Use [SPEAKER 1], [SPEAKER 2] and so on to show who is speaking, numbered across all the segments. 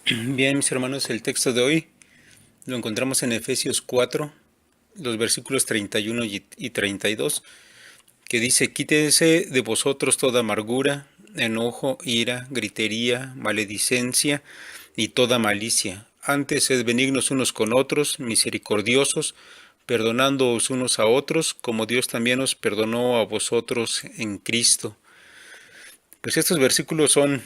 [SPEAKER 1] Bien, mis hermanos, el texto de hoy lo encontramos en Efesios 4, los versículos 31 y 32, que dice: Quítense de vosotros toda amargura, enojo, ira, gritería, maledicencia y toda malicia. Antes sed benignos unos con otros, misericordiosos, perdonándoos unos a otros, como Dios también os perdonó a vosotros en Cristo. Pues estos versículos son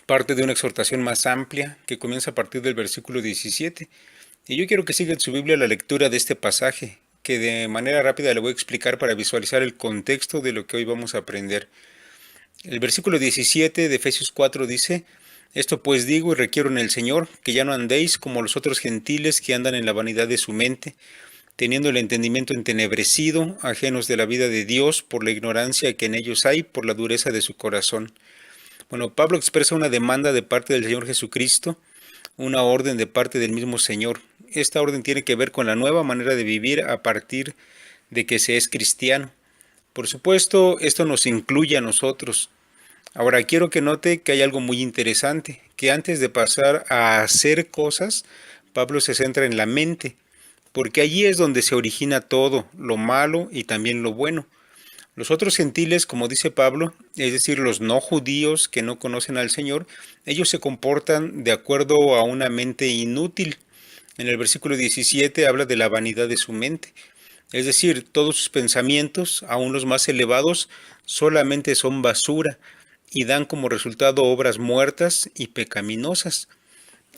[SPEAKER 1] parte de una exhortación más amplia que comienza a partir del versículo 17. Y yo quiero que siga en su Biblia la lectura de este pasaje, que de manera rápida le voy a explicar para visualizar el contexto de lo que hoy vamos a aprender. El versículo 17 de Efesios 4 dice: Esto pues digo y requiero en el Señor, que ya no andéis como los otros gentiles que andan en la vanidad de su mente, teniendo el entendimiento entenebrecido, ajenos de la vida de Dios por la ignorancia que en ellos hay, por la dureza de su corazón. Bueno, Pablo expresa una demanda de parte del Señor Jesucristo, una orden de parte del mismo Señor. Esta orden tiene que ver con la nueva manera de vivir a partir de que se es cristiano. Por supuesto, esto nos incluye a nosotros. Ahora, quiero que note que hay algo muy interesante, que antes de pasar a hacer cosas, Pablo se centra en la mente, porque allí es donde se origina todo, lo malo y también lo bueno. Los otros gentiles, como dice Pablo, es decir, los no judíos que no conocen al Señor, ellos se comportan de acuerdo a una mente inútil. En el versículo 17 habla de la vanidad de su mente. Es decir, todos sus pensamientos, aun los más elevados, solamente son basura y dan como resultado obras muertas y pecaminosas.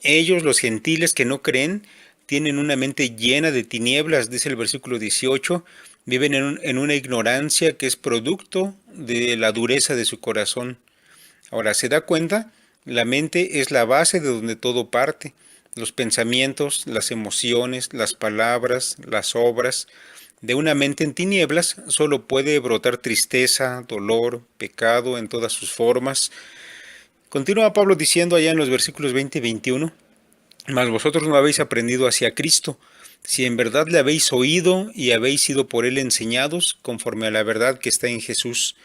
[SPEAKER 1] Ellos, los gentiles que no creen, tienen una mente llena de tinieblas, dice el versículo 18, viven en una ignorancia que es producto de la dureza de su corazón. Ahora, ¿se da cuenta? La mente es la base de donde todo parte. Los pensamientos, las emociones, las palabras, las obras. De una mente en tinieblas solo puede brotar tristeza, dolor, pecado en todas sus formas. Continúa Pablo diciendo allá en los versículos 20 y 21: Mas vosotros no habéis aprendido hacia Cristo, si en verdad le habéis oído y habéis sido por él enseñados, conforme a la verdad que está en Jesús.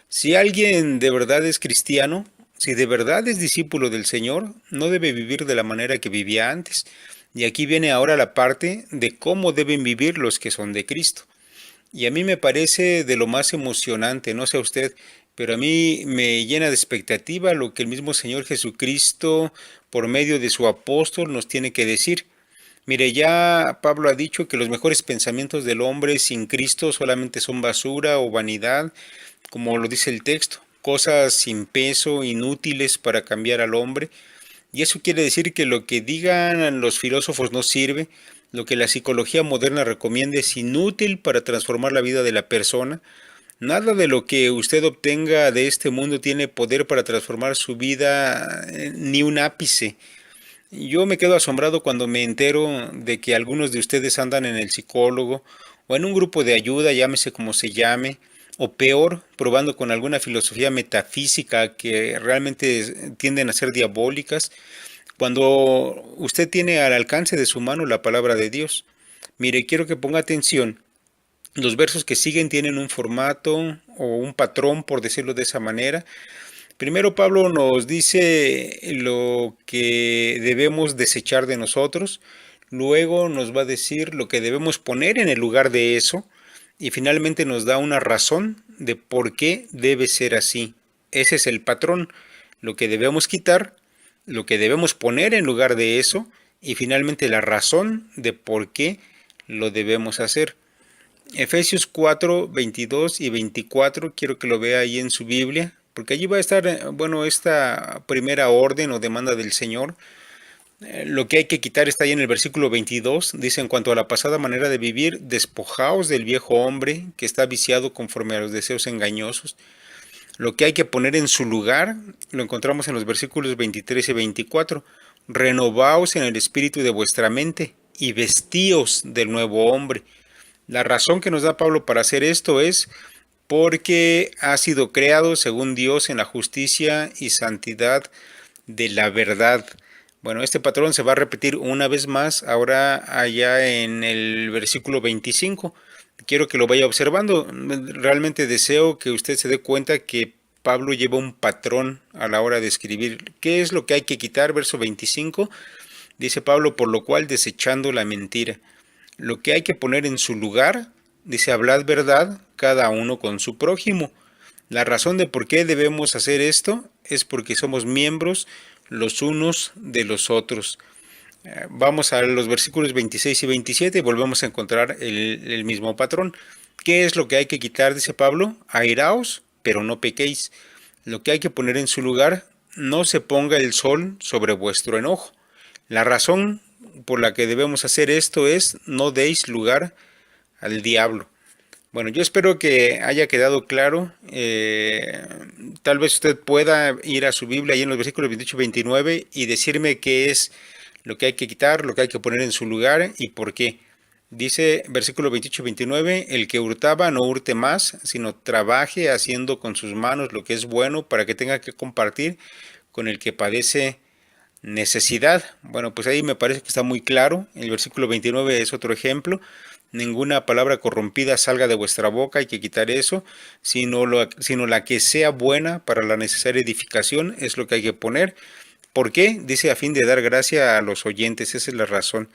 [SPEAKER 1] Si alguien de verdad es cristiano, si de verdad es discípulo del Señor, no debe vivir de la manera que vivía antes. Y aquí viene ahora la parte de cómo deben vivir los que son de Cristo. Y a mí me parece de lo más emocionante, no sé a usted, pero a mí me llena de expectativa lo que el mismo Señor Jesucristo, por medio de su apóstol, nos tiene que decir. Mire, ya Pablo ha dicho que los mejores pensamientos del hombre sin Cristo solamente son basura o vanidad, como lo dice el texto, cosas sin peso, inútiles para cambiar al hombre. Y eso quiere decir que lo que digan los filósofos no sirve, lo que la psicología moderna recomienda es inútil para transformar la vida de la persona. Nada de lo que usted obtenga de este mundo tiene poder para transformar su vida, ni un ápice. Yo me quedo asombrado cuando me entero de que algunos de ustedes andan en el psicólogo o en un grupo de ayuda, llámese como se llame, o peor, probando con alguna filosofía metafísica que realmente tienden a ser diabólicas, cuando usted tiene al alcance de su mano la palabra de Dios. Mire, quiero que ponga atención. Los versos que siguen tienen un formato o un patrón, por decirlo de esa manera. Primero Pablo nos dice lo que debemos desechar de nosotros, luego nos va a decir lo que debemos poner en el lugar de eso y finalmente nos da una razón de por qué debe ser así. Ese es el patrón, lo que debemos quitar, lo que debemos poner en lugar de eso y finalmente la razón de por qué lo debemos hacer. Efesios 4, 22 y 24, quiero que lo vea ahí en su Biblia, porque allí va a estar, bueno, esta primera orden o demanda del Señor. Lo que hay que quitar está ahí en el versículo 22, dice: en cuanto a la pasada manera de vivir, despojaos del viejo hombre que está viciado conforme a los deseos engañosos. Lo que hay que poner en su lugar, lo encontramos en los versículos 23 y 24. Renovaos en el espíritu de vuestra mente y vestíos del nuevo hombre. La razón que nos da Pablo para hacer esto es porque ha sido creado según Dios en la justicia y santidad de la verdad. Bueno, este patrón se va a repetir una vez más ahora allá en el versículo 25. Quiero que lo vaya observando. Realmente deseo que usted se dé cuenta que Pablo lleva un patrón a la hora de escribir. ¿Qué es lo que hay que quitar? Verso 25, dice Pablo, por lo cual desechando la mentira. Lo que hay que poner en su lugar, dice, hablad verdad, cada uno con su prójimo. La razón de por qué debemos hacer esto es porque somos miembros los unos de los otros. Vamos a los versículos 26 y 27 y volvemos a encontrar el mismo patrón. ¿Qué es lo que hay que quitar? Dice Pablo, airaos, pero no pequéis. Lo que hay que poner en su lugar, no se ponga el sol sobre vuestro enojo. La razón por la que debemos hacer esto es, no deis lugar al diablo. Bueno, yo espero que haya quedado claro. Tal vez usted pueda ir a su Biblia ahí en los versículos 28 y 29 y decirme qué es lo que hay que quitar, lo que hay que poner en su lugar y por qué. Dice versículo 28 y 29, el que hurtaba no hurte más, sino trabaje haciendo con sus manos lo que es bueno para que tenga que compartir con el que padece necesidad. Bueno, pues ahí me parece que está muy claro. El versículo 29 es otro ejemplo. Ninguna palabra corrompida salga de vuestra boca, hay que quitar eso, sino la que sea buena para la necesaria edificación es lo que hay que poner. ¿Por qué? Dice a fin de dar gracia a los oyentes, esa es la razón.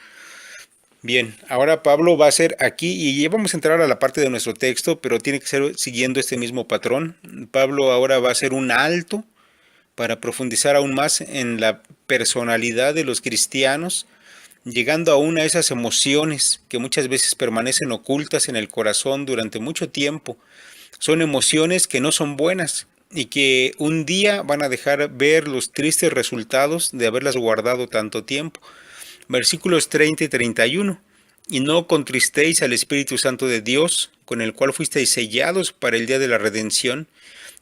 [SPEAKER 1] Bien, ahora Pablo va a hacer aquí, y ya vamos a entrar a la parte de nuestro texto, pero tiene que ser siguiendo este mismo patrón. Pablo ahora va a hacer un alto para profundizar aún más en la personalidad de los cristianos, llegando aún a esas emociones que muchas veces permanecen ocultas en el corazón durante mucho tiempo. Son emociones que no son buenas y que un día van a dejar ver los tristes resultados de haberlas guardado tanto tiempo. Versículos 30 y 31. Y no contristéis al Espíritu Santo de Dios, con el cual fuisteis sellados para el día de la redención.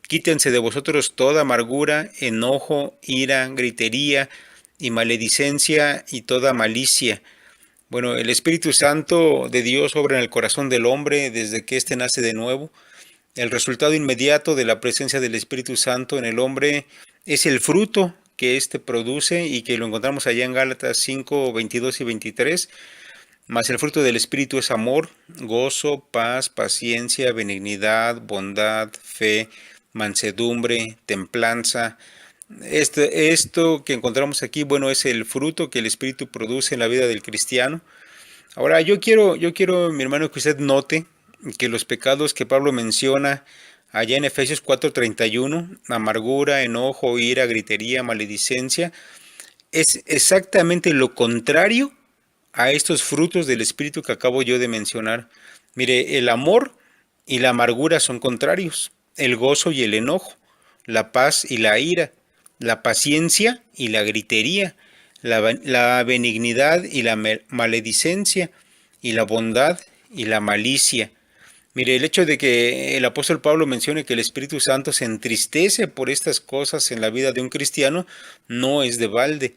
[SPEAKER 1] Quítense de vosotros toda amargura, enojo, ira, gritería y maledicencia y toda malicia. Bueno, el Espíritu Santo de Dios obra en el corazón del hombre desde que éste nace de nuevo. El resultado inmediato de la presencia del Espíritu Santo en el hombre es el fruto que éste produce y que lo encontramos allá en Gálatas 5, 22 y 23. Mas el fruto del Espíritu es amor, gozo, paz, paciencia, benignidad, bondad, fe, mansedumbre, templanza. Esto que encontramos aquí, bueno, es el fruto que el Espíritu produce en la vida del cristiano. Ahora, yo quiero, mi hermano, que usted note que los pecados que Pablo menciona allá en Efesios 4:31, amargura, enojo, ira, gritería, maledicencia, es exactamente lo contrario a estos frutos del Espíritu que acabo yo de mencionar. Mire, el amor y la amargura son contrarios, el gozo y el enojo, la paz y la ira, la paciencia y la gritería, la benignidad y la maledicencia, y la bondad y la malicia. Mire, el hecho de que el apóstol Pablo mencione que el Espíritu Santo se entristece por estas cosas en la vida de un cristiano no es de balde.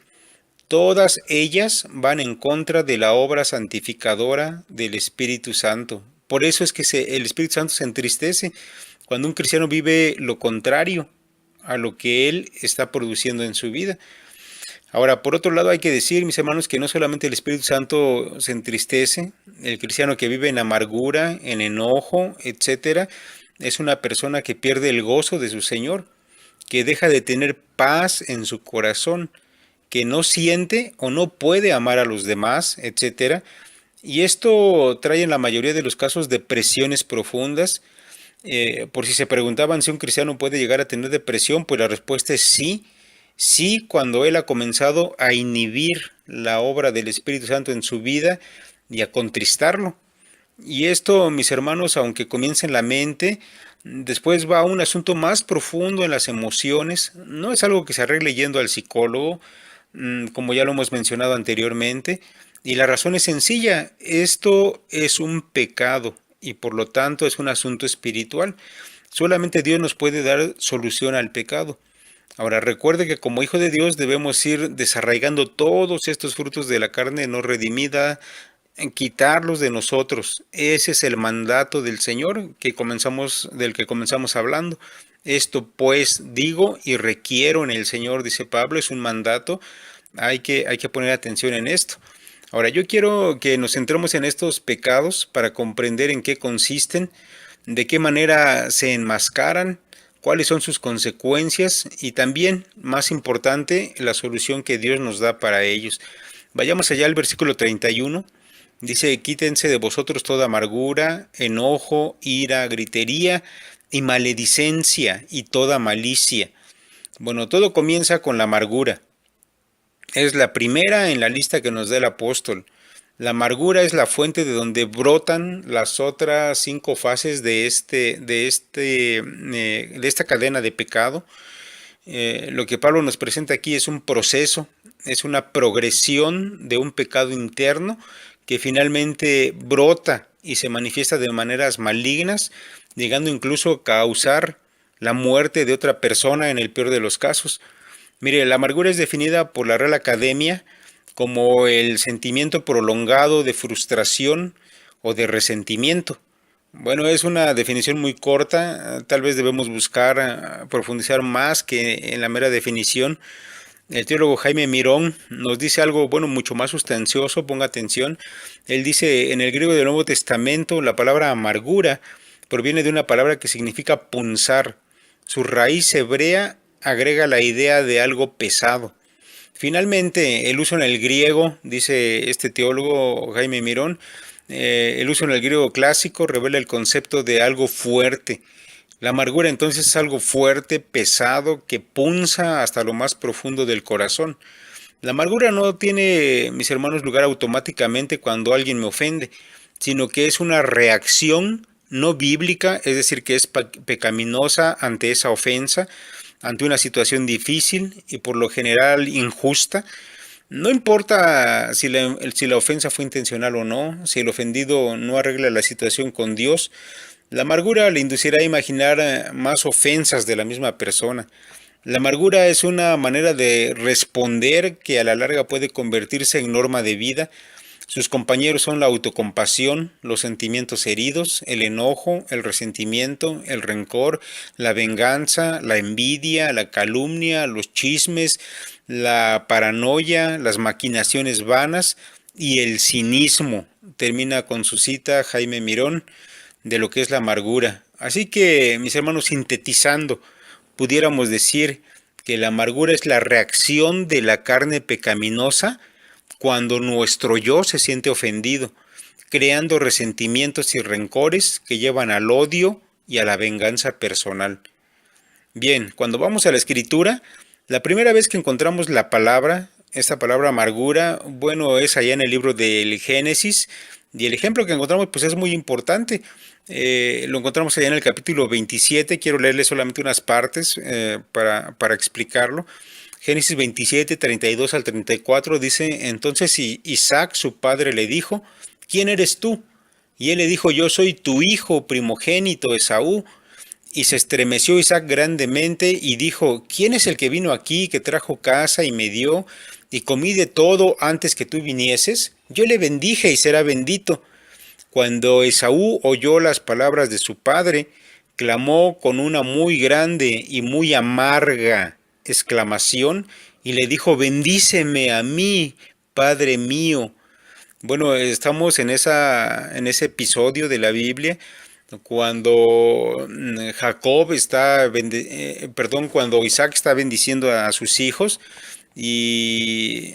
[SPEAKER 1] Todas ellas van en contra de la obra santificadora del Espíritu Santo. Por eso es que el Espíritu Santo se entristece cuando un cristiano vive lo contrario a lo que él está produciendo en su vida. Ahora, por otro lado, hay que decir, mis hermanos, que no solamente el Espíritu Santo se entristece, el cristiano que vive en amargura, en enojo, etcétera, es una persona que pierde el gozo de su Señor, que deja de tener paz en su corazón, que no siente o no puede amar a los demás, etcétera. Y esto trae en la mayoría de los casos depresiones profundas. Por si se preguntaban si un cristiano puede llegar a tener depresión, pues la respuesta es sí. Sí, cuando él ha comenzado a inhibir la obra del Espíritu Santo en su vida y a contristarlo. Y esto, mis hermanos, aunque comience en la mente, después va a un asunto más profundo en las emociones. No es algo que se arregle yendo al psicólogo, como ya lo hemos mencionado anteriormente. Y la razón es sencilla, esto es un pecado y por lo tanto es un asunto espiritual. Solamente Dios nos puede dar solución al pecado. Ahora recuerde que como hijo de Dios debemos ir desarraigando todos estos frutos de la carne no redimida, en quitarlos de nosotros. Ese es el mandato del Señor del que comenzamos hablando. Esto pues digo y requiero en el Señor, dice Pablo, es un mandato. Hay que poner atención en esto. Ahora yo quiero que nos centremos en estos pecados para comprender en qué consisten, de qué manera se enmascaran, cuáles son sus consecuencias y también, más importante, la solución que Dios nos da para ellos. Vayamos allá al versículo 31. Dice, quítense de vosotros toda amargura, enojo, ira, gritería y maledicencia y toda malicia. Bueno, todo comienza con la amargura. Es la primera en la lista que nos da el apóstol. La amargura es la fuente de donde brotan las otras 5 fases de esta cadena de pecado. Lo que Pablo nos presenta aquí es un proceso, es una progresión de un pecado interno que finalmente brota y se manifiesta de maneras malignas, llegando incluso a causar la muerte de otra persona en el peor de los casos. Mire, la amargura es definida por la Real Academia como el sentimiento prolongado de frustración o de resentimiento. Bueno, es una definición muy corta, tal vez debemos buscar profundizar más que en la mera definición. El teólogo Jaime Mirón nos dice algo, bueno, mucho más sustancioso, ponga atención. Él dice, en el griego del Nuevo Testamento, la palabra amargura proviene de una palabra que significa punzar. Su raíz hebrea agrega la idea de algo pesado. Finalmente, el uso en el griego, dice este teólogo Jaime Mirón, el uso en el griego clásico revela el concepto de algo fuerte. La amargura entonces es algo fuerte, pesado, que punza hasta lo más profundo del corazón. La amargura no tiene, mis hermanos, lugar automáticamente cuando alguien me ofende, sino que es una reacción no bíblica, es decir, que es pecaminosa ante esa ofensa, ante una situación difícil y por lo general injusta. No importa si la ofensa fue intencional o no, si el ofendido no arregla la situación con Dios, la amargura le inducirá a imaginar más ofensas de la misma persona. La amargura es una manera de responder que a la larga puede convertirse en norma de vida. Sus compañeros son la autocompasión, los sentimientos heridos, el enojo, el resentimiento, el rencor, la venganza, la envidia, la calumnia, los chismes, la paranoia, las maquinaciones vanas y el cinismo. Termina con su cita Jaime Mirón de lo que es la amargura. Así que, mis hermanos, sintetizando, pudiéramos decir que la amargura es la reacción de la carne pecaminosa cuando nuestro yo se siente ofendido, creando resentimientos y rencores que llevan al odio y a la venganza personal. Bien, cuando vamos a la escritura, la primera vez que encontramos la palabra, esta palabra amargura, bueno, es allá en el libro del Génesis, y el ejemplo que encontramos pues es muy importante. Lo encontramos allá en el capítulo 27, quiero leerle solamente unas partes para explicarlo. Génesis 27, 32 al 34 dice, entonces Isaac, su padre, le dijo, ¿quién eres tú? Y él le dijo, yo soy tu hijo primogénito Esaú. Y se estremeció Isaac grandemente y dijo, ¿quién es el que vino aquí, que trajo casa y me dio, y comí de todo antes que tú vinieses? Yo le bendije y será bendito. Cuando Esaú oyó las palabras de su padre, clamó con una muy grande y muy amarga exclamación y le dijo, bendíceme a mí, Padre mío. Bueno, estamos en ese episodio de la Biblia cuando cuando Isaac está bendiciendo a sus hijos y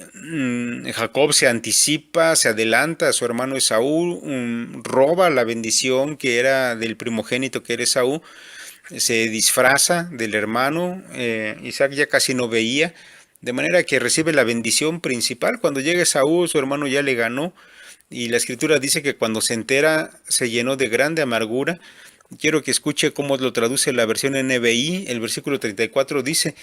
[SPEAKER 1] Jacob se anticipa, se adelanta a su hermano Esaú, roba la bendición que era del primogénito que era Esaú, se disfraza del hermano, Isaac ya casi no veía, de manera que recibe la bendición principal. Cuando llega Esaú, su hermano ya le ganó, y la escritura dice que cuando se entera se llenó de grande amargura. Quiero que escuche cómo lo traduce la versión NBI. El versículo 34 dice,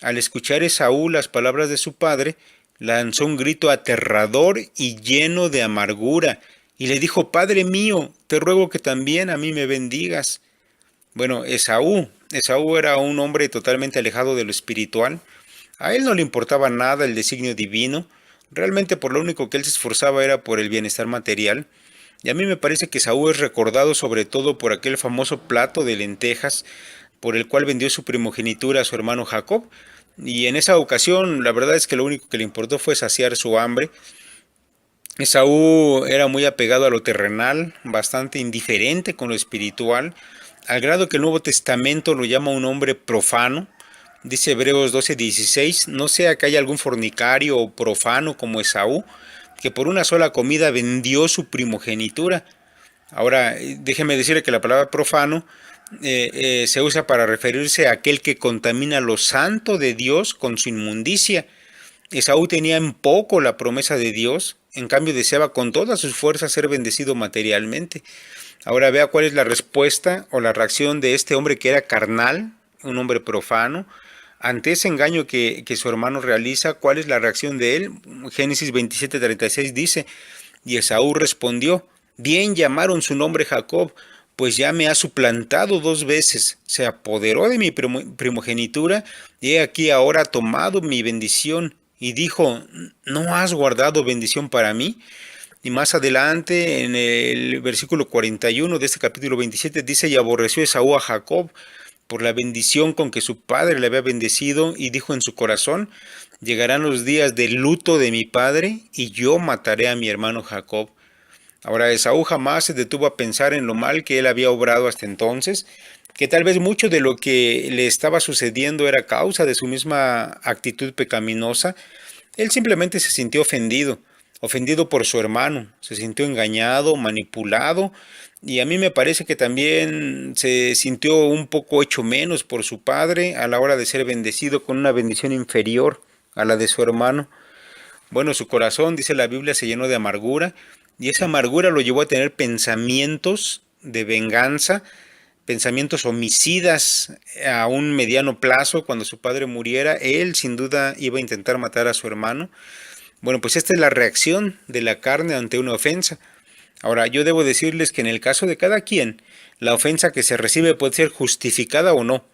[SPEAKER 1] al escuchar Esaú las palabras de su padre, lanzó un grito aterrador y lleno de amargura, y le dijo, Padre mío, te ruego que también a mí me bendigas. Bueno, Esaú era un hombre totalmente alejado de lo espiritual. A él no le importaba nada el designio divino. Realmente por lo único que él se esforzaba era por el bienestar material. Y a mí me parece que Esaú es recordado sobre todo por aquel famoso plato de lentejas por el cual vendió su primogenitura a su hermano Jacob. Y en esa ocasión la verdad es que lo único que le importó fue saciar su hambre. Esaú era muy apegado a lo terrenal, bastante indiferente con lo espiritual. al grado que el Nuevo Testamento lo llama un hombre profano. Dice Hebreos 12:16, no sea que haya algún fornicario o profano como Esaú, que por una sola comida vendió su primogenitura. Ahora, déjeme decirle que la palabra profano se usa para referirse a aquel que contamina lo santo de Dios con su inmundicia. Esaú tenía en poco la promesa de Dios, en cambio deseaba con todas sus fuerzas ser bendecido materialmente. Ahora vea cuál es la respuesta o la reacción de este hombre que era carnal, un hombre profano, ante ese engaño que su hermano realiza. ¿Cuál es la reacción de él? Génesis 27:36 dice, y Esaú respondió, bien llamaron su nombre Jacob, pues ya me ha suplantado 2 veces, se apoderó de mi primogenitura, y he aquí ahora ha tomado mi bendición. Y dijo, ¿no has guardado bendición para mí? Y más adelante, en el versículo 41 de este capítulo 27, dice, y aborreció Esaú a Jacob por la bendición con que su padre le había bendecido, y dijo en su corazón, llegarán los días de luto de mi padre, y yo mataré a mi hermano Jacob. Ahora Esaú jamás se detuvo a pensar en lo mal que él había obrado hasta entonces, que tal vez mucho de lo que le estaba sucediendo era causa de su misma actitud pecaminosa. Él simplemente se sintió ofendido, ofendido por su hermano, se sintió engañado, manipulado, y a mí me parece que también se sintió un poco hecho menos por su padre a la hora de ser bendecido con una bendición inferior a la de su hermano. Bueno, su corazón, dice la Biblia, se llenó de amargura, y esa amargura lo llevó a tener pensamientos de venganza, pensamientos homicidas a un mediano plazo. Cuando su padre muriera, él sin duda iba a intentar matar a su hermano. Bueno, pues esta es la reacción de la carne ante una ofensa. Ahora, yo debo decirles que en el caso de cada quien, la ofensa que se recibe puede ser justificada o no.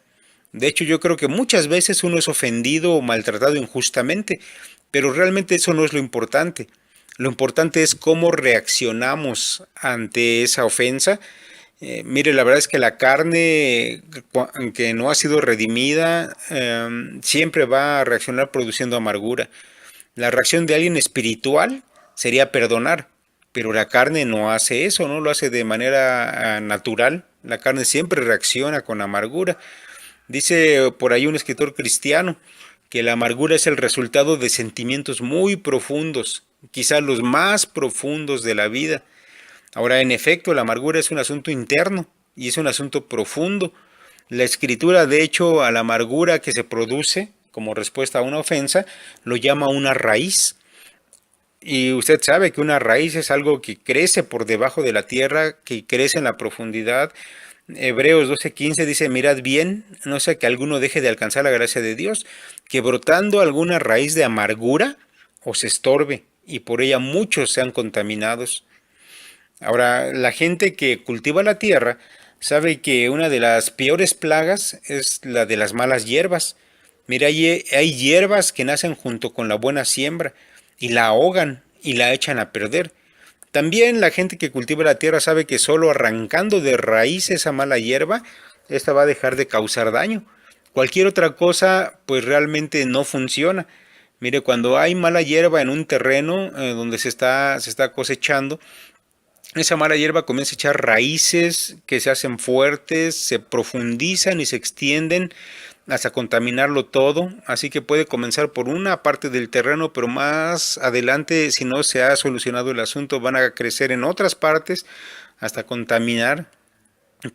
[SPEAKER 1] De hecho, yo creo que muchas veces uno es ofendido o maltratado injustamente, pero realmente eso no es lo importante. Lo importante es cómo reaccionamos ante esa ofensa. Mire, la verdad es que la carne que no ha sido redimida siempre va a reaccionar produciendo amargura. La reacción de alguien espiritual sería perdonar, pero la carne no hace eso, no lo hace de manera natural. La carne siempre reacciona con amargura. Dice por ahí un escritor cristiano que la amargura es el resultado de sentimientos muy profundos, quizás los más profundos de la vida. Ahora, en efecto, la amargura es un asunto interno y es un asunto profundo. La escritura, de hecho, a la amargura que se produce como respuesta a una ofensa, lo llama una raíz. Y usted sabe que una raíz es algo que crece por debajo de la tierra, que crece en la profundidad. Hebreos 12:15 dice, mirad bien, no sea que alguno deje de alcanzar la gracia de Dios, que brotando alguna raíz de amargura os estorbe, y por ella muchos sean contaminados. Ahora, la gente que cultiva la tierra sabe que una de las peores plagas es la de las malas hierbas. Mira, hay hierbas que nacen junto con la buena siembra y la ahogan y la echan a perder. También la gente que cultiva la tierra sabe que solo arrancando de raíz esa mala hierba, esta va a dejar de causar daño. Cualquier otra cosa, pues realmente no funciona. Mire, cuando hay mala hierba en un terreno donde se está cosechando, esa mala hierba comienza a echar raíces que se hacen fuertes, se profundizan y se extienden hasta contaminarlo todo. Así que puede comenzar por una parte del terreno, pero más adelante, si no se ha solucionado el asunto, van a crecer en otras partes hasta contaminar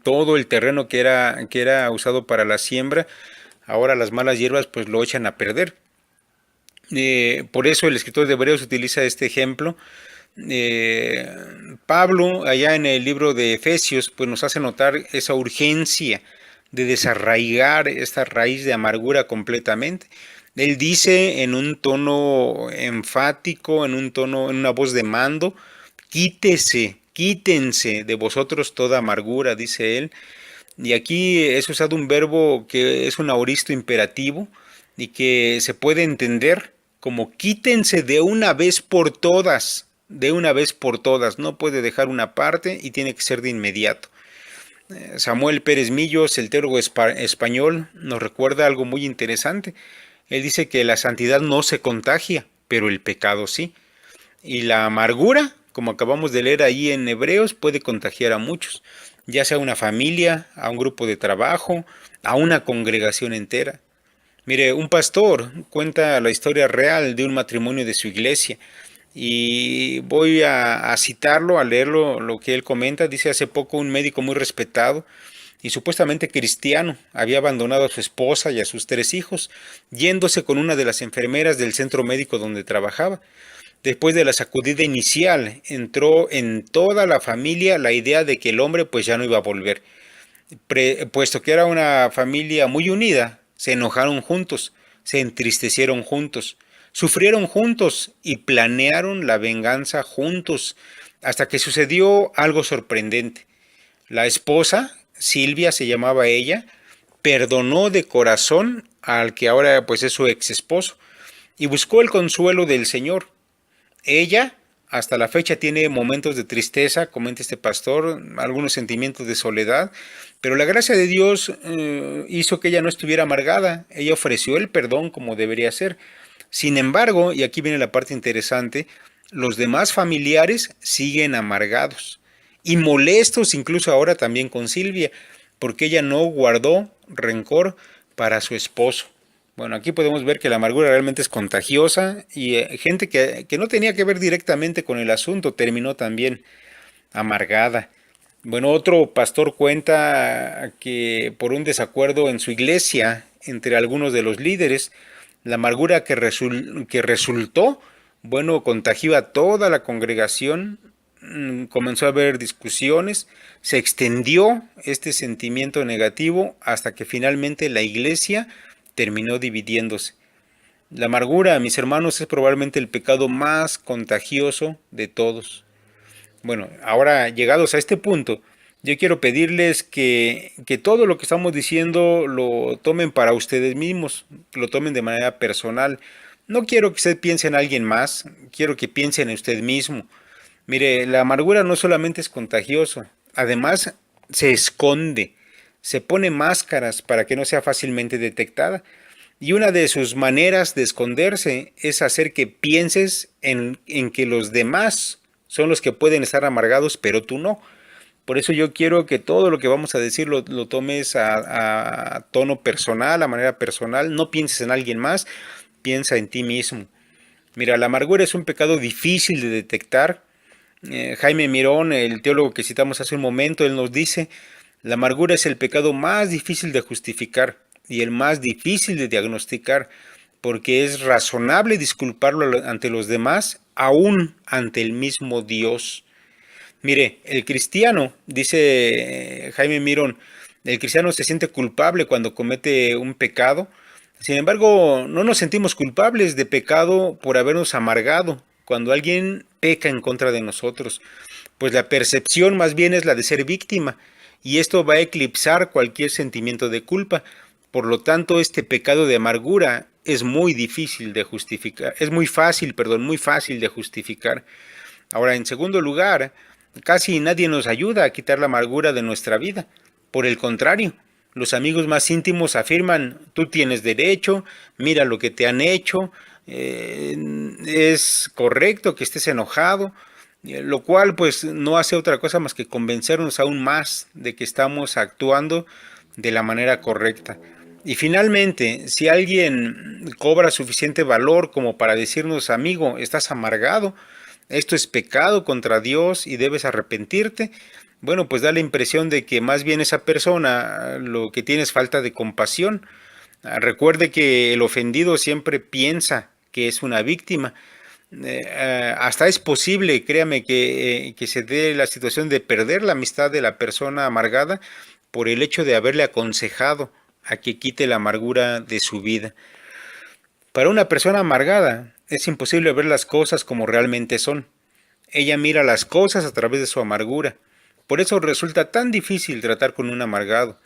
[SPEAKER 1] todo el terreno que era usado para la siembra. Ahora las malas hierbas pues lo echan a perder. Por eso el escritor de Hebreos utiliza este ejemplo. Pablo, allá en el libro de Efesios, pues nos hace notar esa urgencia de desarraigar esta raíz de amargura completamente. Él dice en un tono enfático, en una voz de mando, quítense de vosotros toda amargura, dice él. Y aquí es usado un verbo que es un aoristo imperativo y que se puede entender como quítense de una vez por todas, no puede dejar una parte y tiene que ser de inmediato. Samuel Pérez Millos, el teólogo español, nos recuerda algo muy interesante. Él dice que la santidad no se contagia, pero el pecado sí. Y la amargura, como acabamos de leer ahí en Hebreos, puede contagiar a muchos. ya sea a una familia, a un grupo de trabajo, a una congregación entera. Mire, un pastor cuenta la historia real de un matrimonio de su iglesia y voy a citarlo, a leerlo, lo que él comenta. Dice: hace poco un médico muy respetado y supuestamente cristiano había abandonado a su esposa y a sus 3 hijos, yéndose con una de las enfermeras del centro médico donde trabajaba. Después de la sacudida inicial, entró en toda la familia la idea de que el hombre pues ya no iba a volver. Puesto que era una familia muy unida, se enojaron juntos, se entristecieron juntos, sufrieron juntos y planearon la venganza juntos, hasta que sucedió algo sorprendente. La esposa, Silvia se llamaba ella, perdonó de corazón al que ahora pues es su ex esposo y buscó el consuelo del Señor. Ella hasta la fecha tiene momentos de tristeza, comenta este pastor, algunos sentimientos de soledad, pero la gracia de Dios hizo que ella no estuviera amargada. Ella ofreció el perdón como debería ser. Sin embargo, y aquí viene la parte interesante, los demás familiares siguen amargados y molestos incluso ahora también con Silvia, porque ella no guardó rencor para su esposo. Bueno, aquí podemos ver que la amargura realmente es contagiosa y gente que no tenía que ver directamente con el asunto terminó también amargada. Bueno, otro pastor cuenta que por un desacuerdo en su iglesia entre algunos de los líderes, la amargura que resultó, bueno, contagió a toda la congregación. Comenzó a haber discusiones, se extendió este sentimiento negativo hasta que finalmente la iglesia terminó dividiéndose. La amargura, mis hermanos, es probablemente el pecado más contagioso de todos. Bueno, ahora llegados a este punto, yo quiero pedirles que todo lo que estamos diciendo lo tomen para ustedes mismos, lo tomen de manera personal. No quiero que usted piense en alguien más, quiero que piensen en usted mismo. Mire, la amargura no solamente es contagioso, además se esconde, se pone máscaras para que no sea fácilmente detectada. Y una de sus maneras de esconderse es hacer que pienses en que los demás son los que pueden estar amargados, pero tú no. Por eso yo quiero que todo lo que vamos a decir lo tomes a tono personal, a manera personal. No pienses en alguien más, piensa en ti mismo. Mira, la amargura es un pecado difícil de detectar. Jaime Mirón, el teólogo que citamos hace un momento, él nos dice: la amargura es el pecado más difícil de justificar y el más difícil de diagnosticar, porque es razonable disculparlo ante los demás, aún ante el mismo Dios. Mire, el cristiano, dice Jaime Mirón, el cristiano se siente culpable cuando comete un pecado. Sin embargo, no nos sentimos culpables de pecado por habernos amargado cuando alguien peca en contra de nosotros, pues la percepción más bien es la de ser víctima, y esto va a eclipsar cualquier sentimiento de culpa. Por lo tanto, este pecado de amargura es muy difícil de justificar, es muy fácil, perdón, muy fácil de justificar. Ahora, en segundo lugar, casi nadie nos ayuda a quitar la amargura de nuestra vida. Por el contrario, los amigos más íntimos afirman: tú tienes derecho, mira lo que te han hecho, es correcto que estés enojado, lo cual pues no hace otra cosa más que convencernos aún más de que estamos actuando de la manera correcta. Y finalmente, si alguien cobra suficiente valor como para decirnos: amigo, estás amargado, esto es pecado contra Dios y debes arrepentirte, bueno, pues da la impresión de que más bien esa persona lo que tiene es falta de compasión. Recuerde que el ofendido siempre piensa que es una víctima. Hasta es posible, créame, que se dé la situación de perder la amistad de la persona amargada por el hecho de haberle aconsejado a que quite la amargura de su vida. Para una persona amargada es imposible ver las cosas como realmente son. Ella mira las cosas a través de su amargura. Por eso resulta tan difícil tratar con un amargado.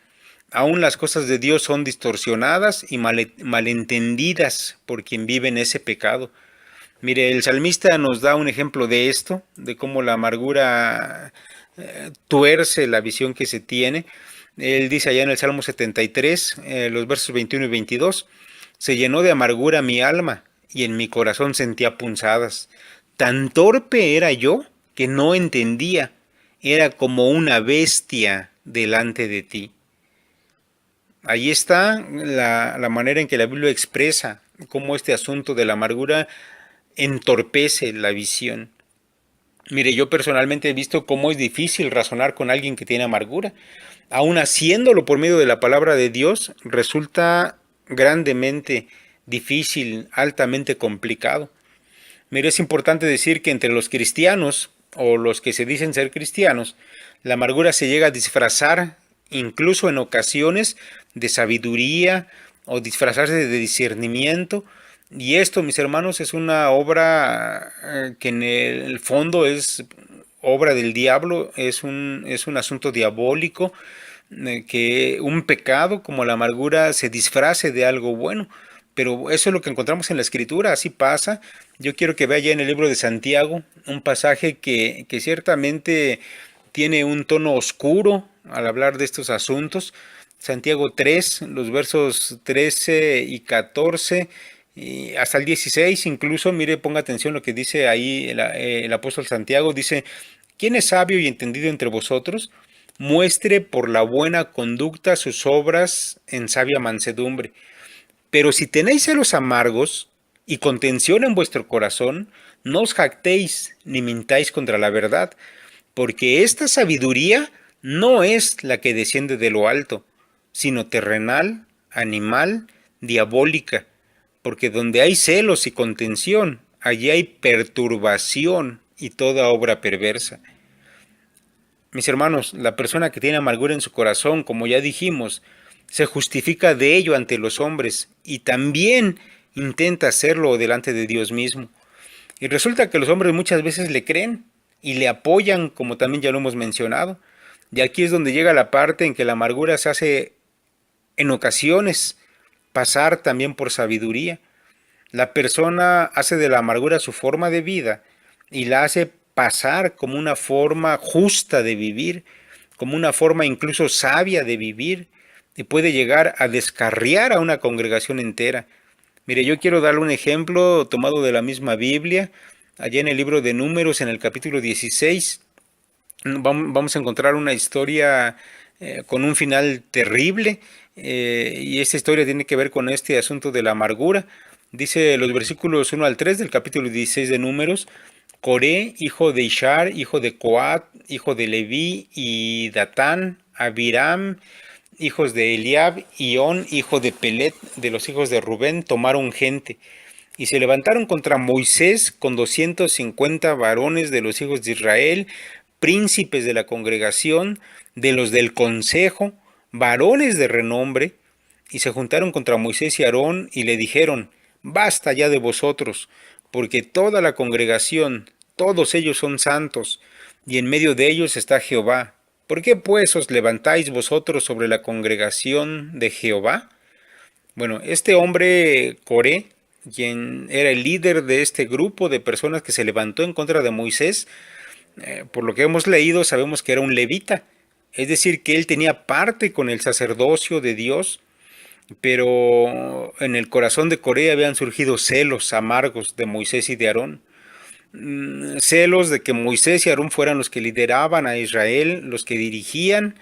[SPEAKER 1] Aún las cosas de Dios son distorsionadas y malentendidas por quien vive en ese pecado. Mire, el salmista nos da un ejemplo de esto, de cómo la amargura tuerce la visión que se tiene. Él dice allá en el Salmo 73, los versos 21 y 22, se llenó de amargura mi alma y en mi corazón sentía punzadas. Tan torpe era yo que no entendía era como una bestia delante de ti. Ahí está la manera en que la Biblia expresa cómo este asunto de la amargura entorpece la visión. Mire, yo personalmente he visto cómo es difícil razonar con alguien que tiene amargura. Aún haciéndolo por medio de la palabra de Dios, resulta grandemente difícil, altamente complicado. Mire, es importante decir que entre los cristianos, o los que se dicen ser cristianos, la amargura se llega a disfrazar, incluso en ocasiones, de sabiduría o disfrazarse de discernimiento. Y esto, mis hermanos, es una obra que en el fondo es obra del diablo, es un asunto diabólico, que un pecado como la amargura se disfrace de algo bueno. Pero eso es lo que encontramos en la Escritura, así pasa. Yo quiero que vea ya en el libro de Santiago un pasaje que ciertamente tiene un tono oscuro al hablar de estos asuntos. Santiago 3, los versos 13 y 14, y hasta el 16 incluso, mire, ponga atención lo que dice ahí el apóstol Santiago, dice, ¿quién es sabio y entendido entre vosotros? Muestre por la buena conducta sus obras en sabia mansedumbre. Pero si tenéis celos amargos y contención en vuestro corazón, no os jactéis ni mintáis contra la verdad, porque esta sabiduría no es la que desciende de lo alto, sino terrenal, animal, diabólica, porque donde hay celos y contención, allí hay perturbación y toda obra perversa. Mis hermanos, la persona que tiene amargura en su corazón, como ya dijimos, se justifica de ello ante los hombres y también intenta hacerlo delante de Dios mismo. Y resulta que los hombres muchas veces le creen y le apoyan, como también ya lo hemos mencionado. Y aquí es donde llega la parte en que la amargura se hace en ocasiones pasar también por sabiduría. La persona hace de la amargura su forma de vida y la hace pasar como una forma justa de vivir, como una forma incluso sabia de vivir, y puede llegar a descarriar a una congregación entera. Mire, yo quiero darle un ejemplo tomado de la misma Biblia, allá en el libro de Números, en el capítulo 16, vamos a encontrar una historia con un final terrible, y esta historia tiene que ver con este asunto de la amargura. Dice los versículos 1 al 3 del capítulo 16 de Números, Coré, hijo de Ishar, hijo de Coat, hijo de Leví, y Datán, Abiram, hijos de Eliab, y On, hijo de Pelet, de los hijos de Rubén, tomaron gente, y se levantaron contra Moisés con 250 varones de los hijos de Israel, príncipes de la congregación, de los del consejo, varones de renombre, y se juntaron contra Moisés y Aarón, y le dijeron, basta ya de vosotros, porque toda la congregación, todos ellos son santos, y en medio de ellos está Jehová. ¿Por qué pues os levantáis vosotros sobre la congregación de Jehová? Bueno, este hombre Coré, quien era el líder de este grupo de personas que se levantó en contra de Moisés, por lo que hemos leído sabemos que era un levita, es decir, que él tenía parte con el sacerdocio de Dios, pero en el corazón de Coré habían surgido celos amargos de Moisés y de Aarón. Celos de que Moisés y Aarón fueran los que lideraban a Israel, los que dirigían,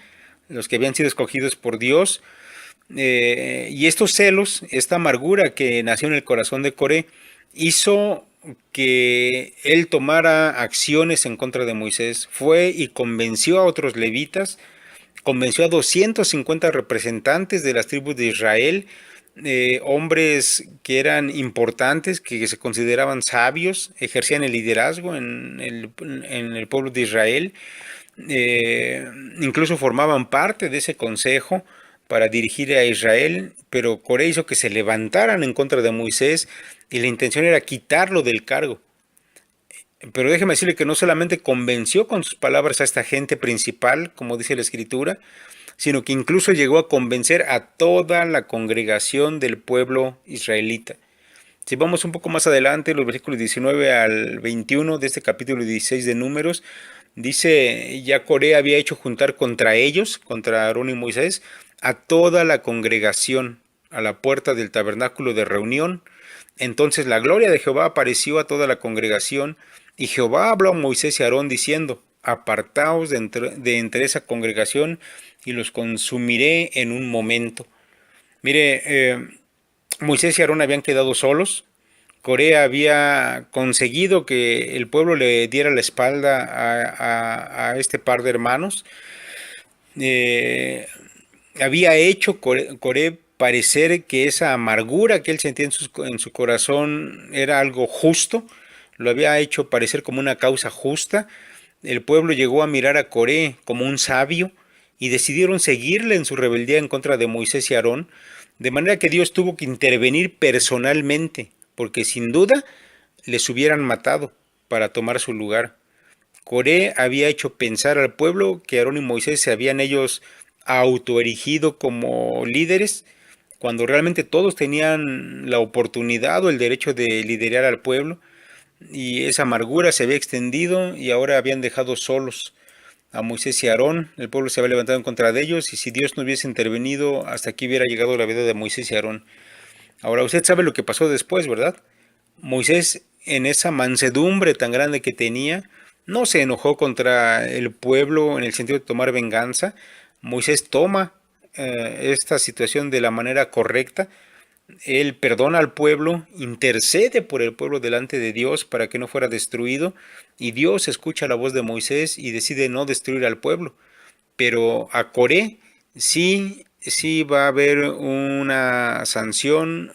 [SPEAKER 1] los que habían sido escogidos por Dios. Y estos celos, esta amargura que nació en el corazón de Coré, hizo que él tomara acciones en contra de Moisés. Fue y convenció a otros levitas, convenció a 250 representantes de las tribus de Israel, hombres que eran importantes, que se consideraban sabios, ejercían el liderazgo en el pueblo de Israel, incluso formaban parte de ese consejo para dirigir a Israel, pero Coré hizo que se levantaran en contra de Moisés y la intención era quitarlo del cargo. Pero déjeme decirle que no solamente convenció con sus palabras a esta gente principal, como dice la Escritura, sino que incluso llegó a convencer a toda la congregación del pueblo israelita. Si vamos un poco más adelante, los versículos 19 al 21 de este capítulo 16 de Números, dice, ya Coré había hecho juntar contra ellos, contra Aarón y Moisés, a toda la congregación a la puerta del tabernáculo de reunión. Entonces la gloria de Jehová apareció a toda la congregación, y Jehová habló a Moisés y a Aarón diciendo, apartaos de entre esa congregación y los consumiré en un momento. Mire, Moisés y Aarón habían quedado solos. Coré había conseguido que el pueblo le diera la espalda a este par de hermanos. Eh, Había hecho Coré parecer que esa amargura que él sentía en su corazón era algo justo, lo había hecho parecer como una causa justa. El pueblo llegó a mirar a Coré como un sabio y decidieron seguirle en su rebeldía en contra de Moisés y Aarón, de manera que Dios tuvo que intervenir personalmente, porque sin duda les hubieran matado para tomar su lugar. Coré había hecho pensar al pueblo que Aarón y Moisés se habían ellos autoerigido como líderes, cuando realmente todos tenían la oportunidad o el derecho de liderar al pueblo, y esa amargura se había extendido y ahora habían dejado solos a Moisés y Aarón. El pueblo se había levantado en contra de ellos, y si Dios no hubiese intervenido, hasta aquí hubiera llegado la vida de Moisés y Aarón. Ahora usted sabe lo que pasó después, ¿verdad? Moisés, en esa mansedumbre tan grande que tenía, no se enojó contra el pueblo en el sentido de tomar venganza. Moisés toma esta situación de la manera correcta. Él perdona al pueblo, intercede por el pueblo delante de Dios para que no fuera destruido, y Dios escucha la voz de Moisés y decide no destruir al pueblo. Pero a Coré sí va a haber una sanción,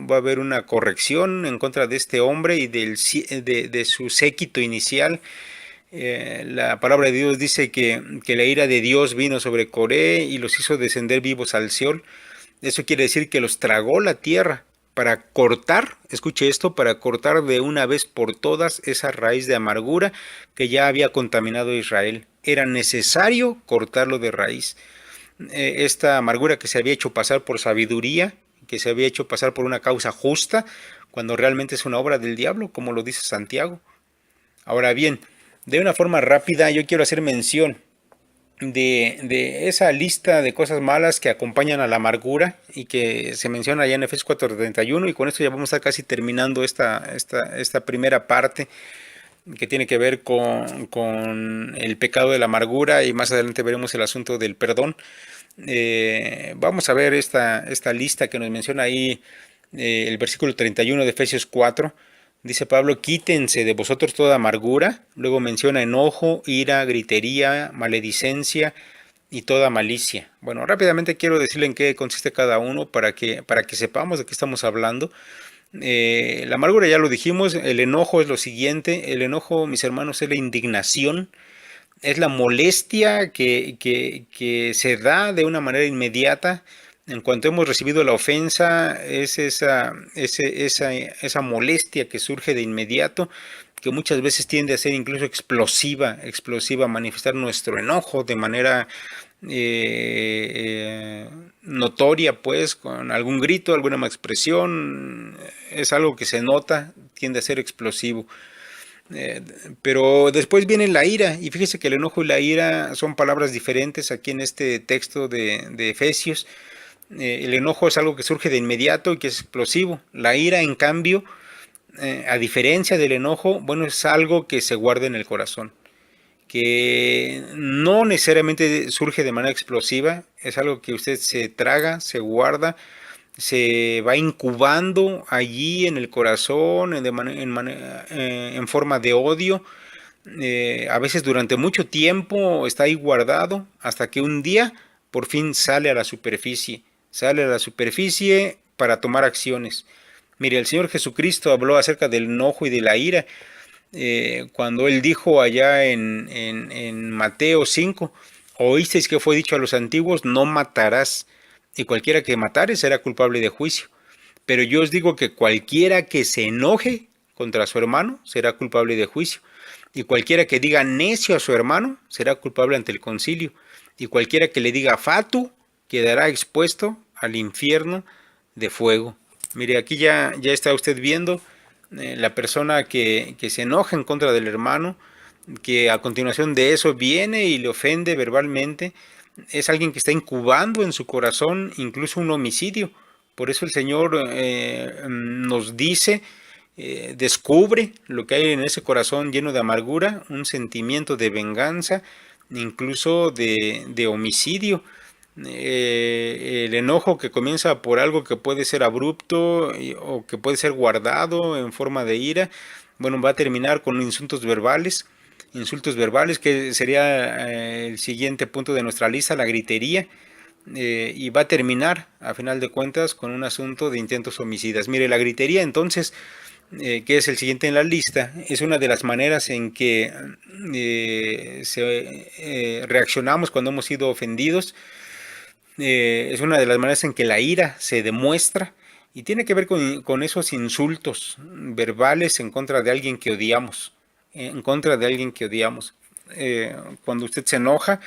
[SPEAKER 1] va a haber una corrección en contra de este hombre y de su séquito inicial. La palabra de Dios dice que la ira de Dios vino sobre Coré y los hizo descender vivos al Seol. Eso quiere decir que los tragó la tierra para cortar, escuche esto, para cortar de una vez por todas esa raíz de amargura que ya había contaminado a Israel. Era necesario cortarlo de raíz. Esta amargura que se había hecho pasar por sabiduría, que se había hecho pasar por una causa justa, cuando realmente es una obra del diablo, como lo dice Santiago. Ahora bien, de una forma rápida yo quiero hacer mención de esa lista de cosas malas que acompañan a la amargura y que se menciona allá en Efesios 4:31, y con esto ya vamos a estar casi terminando esta primera parte que tiene que ver con el pecado de la amargura, y más adelante veremos el asunto del perdón. Vamos a ver esta lista que nos menciona ahí el versículo 31 de Efesios 4. Dice Pablo: quítense de vosotros toda amargura. Luego menciona enojo, ira, gritería, maledicencia y toda malicia. Bueno, rápidamente quiero decirle en qué consiste cada uno para que sepamos de qué estamos hablando. La amargura ya lo dijimos. El enojo es lo siguiente. El enojo, mis hermanos, es la indignación, es la molestia que se da de una manera inmediata. En cuanto hemos recibido la ofensa, es esa molestia que surge de inmediato, que muchas veces tiende a ser incluso explosiva, a manifestar nuestro enojo de manera notoria, pues, con algún grito, alguna expresión. Es algo que se nota, tiende a ser explosivo. Pero después viene la ira, y fíjese que el enojo y la ira son palabras diferentes aquí en este texto de Efesios. El enojo es algo que surge de inmediato y que es explosivo. La ira, en cambio, a diferencia del enojo, bueno, es algo que se guarda en el corazón, que no necesariamente surge de manera explosiva. Es algo que usted se traga, se guarda, se va incubando allí en el corazón en forma de odio. A veces durante mucho tiempo está ahí guardado hasta que un día por fin sale a la superficie para tomar acciones. Mire, el Señor Jesucristo habló acerca del enojo y de la ira cuando Él dijo allá en Mateo 5: oísteis que fue dicho a los antiguos, no matarás, y cualquiera que matare será culpable de juicio. Pero yo os digo que cualquiera que se enoje contra su hermano será culpable de juicio. Y cualquiera que diga necio a su hermano será culpable ante el concilio. Y cualquiera que le diga fatu quedará expuesto al infierno de fuego. Mire, aquí ya está usted viendo la persona que se enoja en contra del hermano, que a continuación de eso viene y le ofende verbalmente. Es alguien que está incubando en su corazón incluso un homicidio. Por eso el Señor nos dice descubre lo que hay en ese corazón lleno de amargura, un sentimiento de venganza, incluso de homicidio. El enojo que comienza por algo que puede ser abrupto o que puede ser guardado en forma de ira, bueno, va a terminar con insultos verbales, que sería el siguiente punto de nuestra lista, la gritería, y va a terminar, a final de cuentas, con un asunto de intentos homicidas. Mire, la gritería entonces, que es el siguiente en la lista, es una de las maneras en que reaccionamos cuando hemos sido ofendidos. Es una de las maneras en que la ira se demuestra y tiene que ver con esos insultos verbales en contra de alguien que odiamos, en contra de alguien que odiamos. Cuando usted se enoja,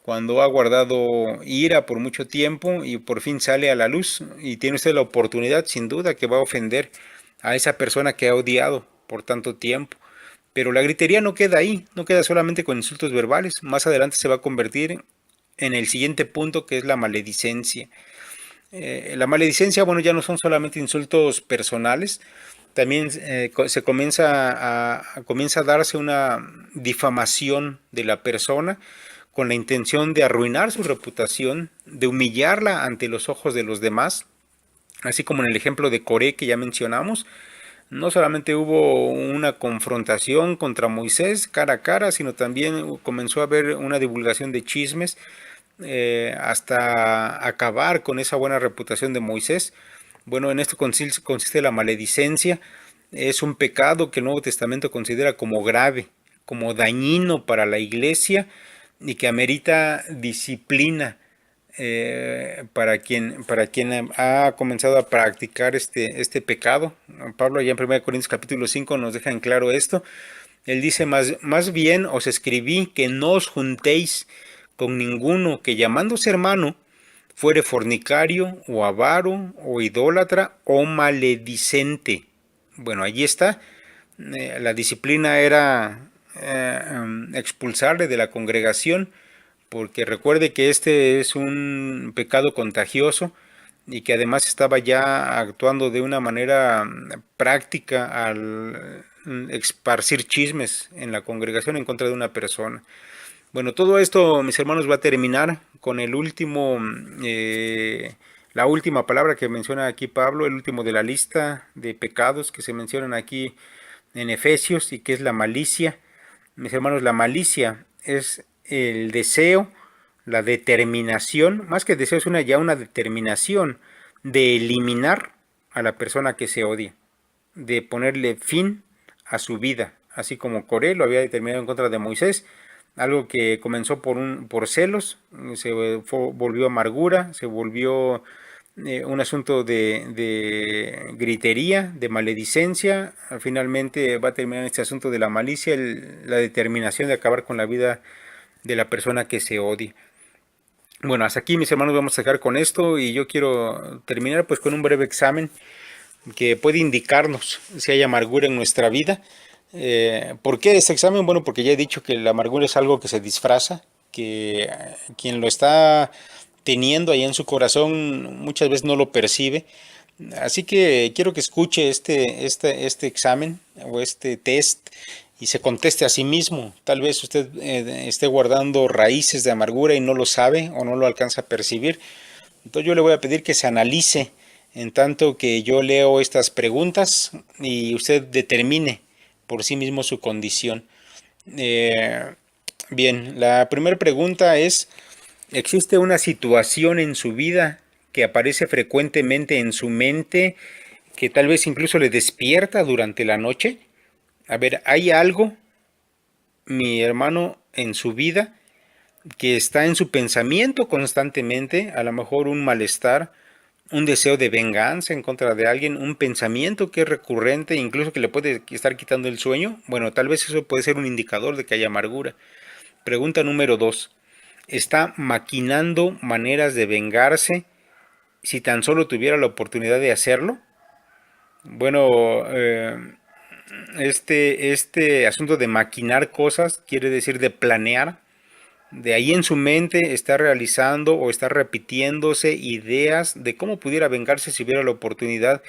[SPEAKER 1] cuando ha guardado ira por mucho tiempo y por fin sale a la luz y tiene usted la oportunidad, sin duda, que va a ofender a esa persona que ha odiado por tanto tiempo. Pero la gritería no queda ahí, no queda solamente con insultos verbales, más adelante se va a convertir en el siguiente punto, que es la maledicencia. La maledicencia, bueno, ya no son solamente insultos personales, también se comienza a darse una difamación de la persona con la intención de arruinar su reputación, de humillarla ante los ojos de los demás, así como en el ejemplo de Coré que ya mencionamos. No solamente hubo una confrontación contra Moisés cara a cara, sino también comenzó a haber una divulgación de chismes hasta acabar con esa buena reputación de Moisés. Bueno, en esto consiste la maledicencia. Es un pecado que el Nuevo Testamento considera como grave, como dañino para la iglesia y que amerita disciplina para quien ha comenzado a practicar este pecado. Pablo allá en 1 Corintios capítulo 5 nos deja en claro esto. Él dice, más bien os escribí que no os juntéis con ninguno que llamándose hermano fuere fornicario o avaro o idólatra o maledicente. Bueno, allí está. La disciplina era expulsarle de la congregación, porque recuerde que este es un pecado contagioso y que además estaba ya actuando de una manera práctica al esparcir chismes en la congregación en contra de una persona. Bueno, todo esto, mis hermanos, va a terminar con la última palabra que menciona aquí Pablo, el último de la lista de pecados que se mencionan aquí en Efesios, y que es la malicia. Mis hermanos, la malicia es el deseo, la determinación, más que deseo, es ya una determinación de eliminar a la persona que se odia, de ponerle fin a su vida, así como Coré lo había determinado en contra de Moisés, algo que comenzó por celos, volvió amargura, se volvió un asunto de gritería, de maledicencia. Finalmente va a terminar este asunto de la malicia, la determinación de acabar con la vida de la persona que se odia. Bueno, hasta aquí, mis hermanos, vamos a dejar con esto, y yo quiero terminar pues con un breve examen que puede indicarnos si hay amargura en nuestra vida. ¿Por qué este examen? Bueno, porque ya he dicho que la amargura es algo que se disfraza, que quien lo está teniendo ahí en su corazón muchas veces no lo percibe. Así que quiero que escuche este examen o este test y se conteste a sí mismo. Tal vez usted esté guardando raíces de amargura y no lo sabe o no lo alcanza a percibir. Entonces yo le voy a pedir que se analice en tanto que yo leo estas preguntas y usted determine por sí mismo su condición. Bien, la primera pregunta es: ¿existe una situación en su vida que aparece frecuentemente en su mente, que tal vez incluso le despierta durante la noche? A ver, ¿hay algo, mi hermano, en su vida que está en su pensamiento constantemente? A lo mejor un malestar, un deseo de venganza en contra de alguien, un pensamiento que es recurrente, incluso que le puede estar quitando el sueño. Bueno, tal vez eso puede ser un indicador de que hay amargura. Pregunta número 2. ¿Está maquinando maneras de vengarse si tan solo tuviera la oportunidad de hacerlo? Bueno, este asunto de maquinar cosas quiere decir de planear. De ahí en su mente está realizando o está repitiéndose ideas de cómo pudiera vengarse si hubiera la oportunidad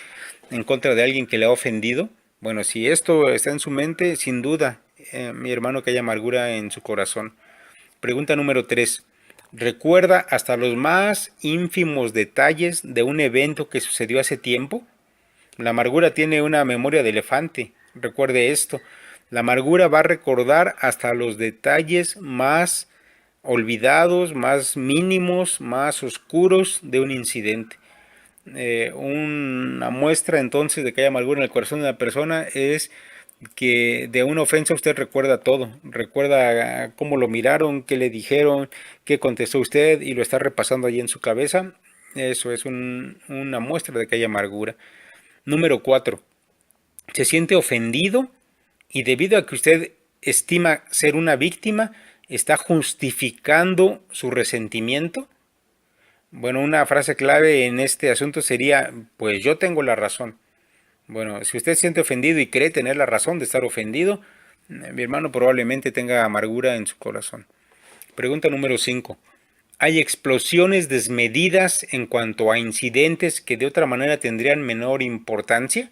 [SPEAKER 1] en contra de alguien que le ha ofendido. Bueno, si esto está en su mente, sin duda, mi hermano, que hay amargura en su corazón. Pregunta número 3. ¿Recuerda hasta los más ínfimos detalles de un evento que sucedió hace tiempo? La amargura tiene una memoria de elefante. Recuerde esto. La amargura va a recordar hasta los detalles más olvidados, más mínimos, más oscuros de un incidente. Una muestra entonces de que hay amargura en el corazón de una persona es que de una ofensa usted recuerda todo, recuerda cómo lo miraron, qué le dijeron, qué contestó usted y lo está repasando allí en su cabeza. Eso es una muestra de que hay amargura. Número 4. Se siente ofendido y debido a que usted estima ser una víctima, está justificando su resentimiento. Bueno, una frase clave en este asunto sería, pues yo tengo la razón. Bueno, si usted se siente ofendido y cree tener la razón de estar ofendido, mi hermano probablemente tenga amargura en su corazón. Pregunta número 5. ¿Hay explosiones desmedidas en cuanto a incidentes que de otra manera tendrían menor importancia?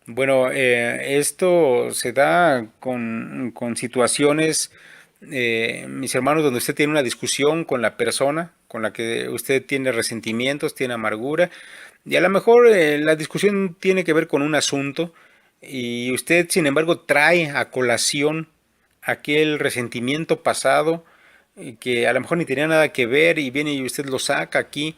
[SPEAKER 1] Bueno, esto se da con situaciones, mis hermanos, donde usted tiene una discusión con la persona con la que usted tiene resentimientos, tiene amargura, y a lo mejor la discusión tiene que ver con un asunto, y usted, sin embargo, trae a colación aquel resentimiento pasado, que a lo mejor ni tenía nada que ver, y viene y usted lo saca aquí.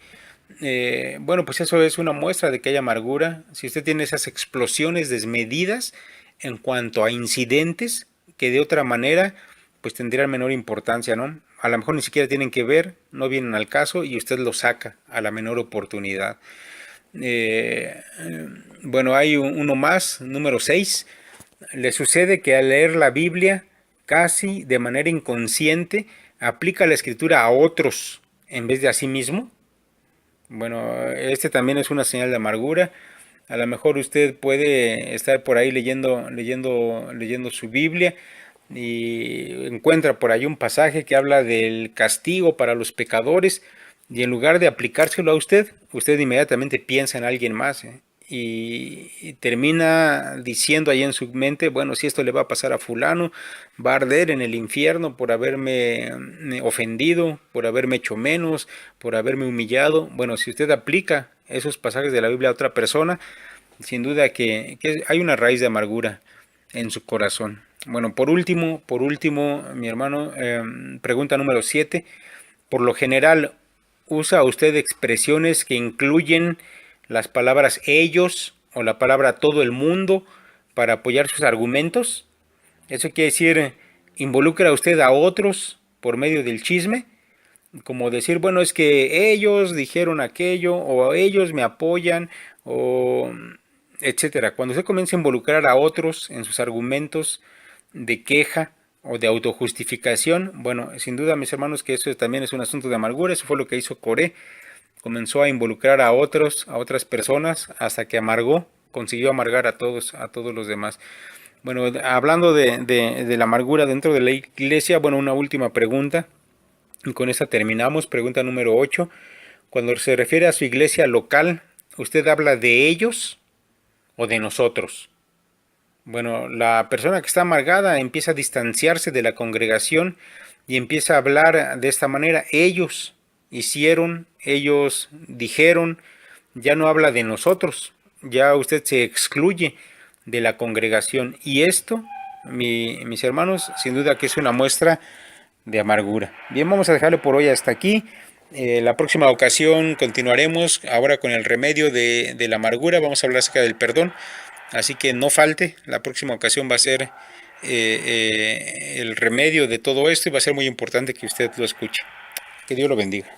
[SPEAKER 1] Bueno, pues eso es una muestra de que hay amargura. Si usted tiene esas explosiones desmedidas en cuanto a incidentes que de otra manera pues tendrían menor importancia, ¿no? A lo mejor ni siquiera tienen que ver, no vienen al caso y usted lo saca a la menor oportunidad. Eh, bueno, hay uno más, número 6. Le sucede que al leer la Biblia casi de manera inconsciente aplica la escritura a otros en vez de a sí mismo. Bueno, este también es una señal de amargura. A lo mejor usted puede estar por ahí leyendo su Biblia y encuentra por ahí un pasaje que habla del castigo para los pecadores y en lugar de aplicárselo a usted, usted inmediatamente piensa en alguien más, ¿eh? Y termina diciendo ahí en su mente, bueno, si esto le va a pasar a fulano, va a arder en el infierno por haberme ofendido, por haberme hecho menos, por haberme humillado. Bueno, si usted aplica esos pasajes de la Biblia a otra persona, sin duda que hay una raíz de amargura en su corazón. Bueno, por último, mi hermano, pregunta número 7. Por lo general, ¿usa usted expresiones que incluyen las palabras ellos o la palabra todo el mundo para apoyar sus argumentos? Eso quiere decir, ¿involucra usted a otros por medio del chisme? Como decir, bueno, es que ellos dijeron aquello, o ellos me apoyan, o etcétera. Cuando usted comienza a involucrar a otros en sus argumentos de queja o de autojustificación, bueno, sin duda, mis hermanos, que eso también es un asunto de amargura. Eso fue lo que hizo Coré. Comenzó a involucrar a otros, a otras personas, hasta que amargó, consiguió amargar a todos los demás. Bueno, hablando de la amargura dentro de la iglesia, bueno, una última pregunta. Y con esta terminamos. Pregunta número 8. Cuando se refiere a su iglesia local, ¿usted habla de ellos o de nosotros? Bueno, la persona que está amargada empieza a distanciarse de la congregación y empieza a hablar de esta manera. Ellos hicieron, ellos dijeron, ya no habla de nosotros, ya usted se excluye de la congregación. Y esto, mis hermanos, sin duda que es una muestra de amargura. Bien, vamos a dejarlo por hoy hasta aquí. La próxima ocasión continuaremos ahora con el remedio de la amargura. Vamos a hablar acerca del perdón. Así que no falte, la próxima ocasión va a ser el remedio de todo esto y va a ser muy importante que usted lo escuche. Que Dios lo bendiga.